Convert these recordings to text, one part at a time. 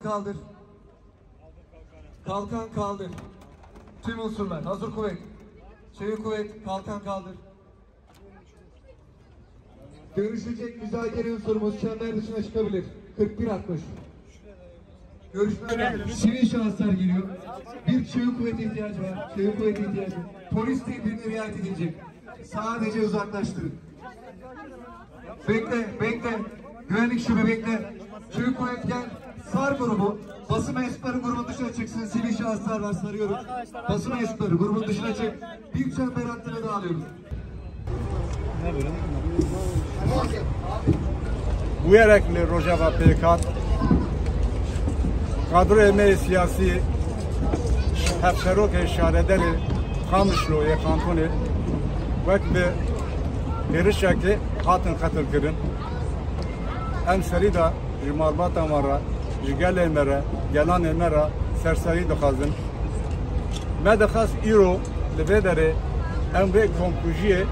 kaldır. Kalkan kaldır. Tüm unsurlar. Hazır kuvvet. Çevik kuvvet. Kalkan kaldır. Görüşecek müzakere unsurumuz çember dışına çıkabilir. 41-60. Görüşmeler. Sivil şahıslar geliyor. Bir çevik kuvvete ihtiyacı var. Çevik kuvvete ihtiyacı var. Polis tedbirine riayet edilecek. Sadece uzaklaştırın. Bekle, bekle. Güvenlik şube bekle. Çevik kuvvet gel. Sar grubu. Basın mensupları grubun dışına çıksın. Sivil şahıslar var, sarıyoruz. Basın mensupları grubun dışına çık. Bir çember hattına dağılıyoruz. Bu yerekli Rojava Pekat kadro emeği siyasi hepşerok işaretleri Kamışlo ye kantoni ve perişaki hatın katıl kırın em serida jimalbata mara jigel emere gelan emera serseri dixazin me dixaz îro li vê derê em vê kompûjiyê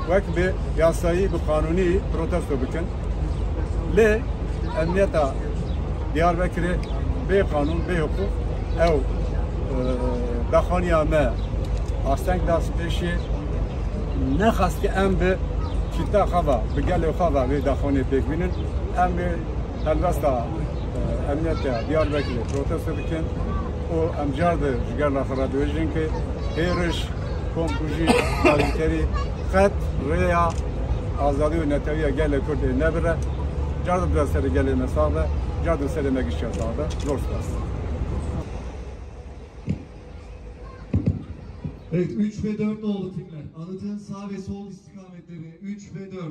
wek bi yasayî bi kanûnî protesto bikin lê emniyeta Diyarbakır'ı bê kanûn bê hukuk ew daxaniya me asteng da spêşî nexast ki em bi çîta xava bi gelê xava vê daxanê pêk bînin em ê helbesta emniyeta Diyarbakır'ı protesto bikin û em car di ji gel xwe re dibêjin ki hêriş kompûjî salîterî qet rêya azadî û netewiya gelê Kurdê nebire car di bi serê gelê me saxe car di serê me gişiya saxe zor spas. Evet, 3 ve 4 oldu timler. Anıtın sağ ve sol istikametleri 3 ve 4.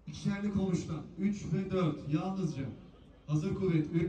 İkişerli konuştan 3 ve 4 yalnızca. Hazır kuvvet.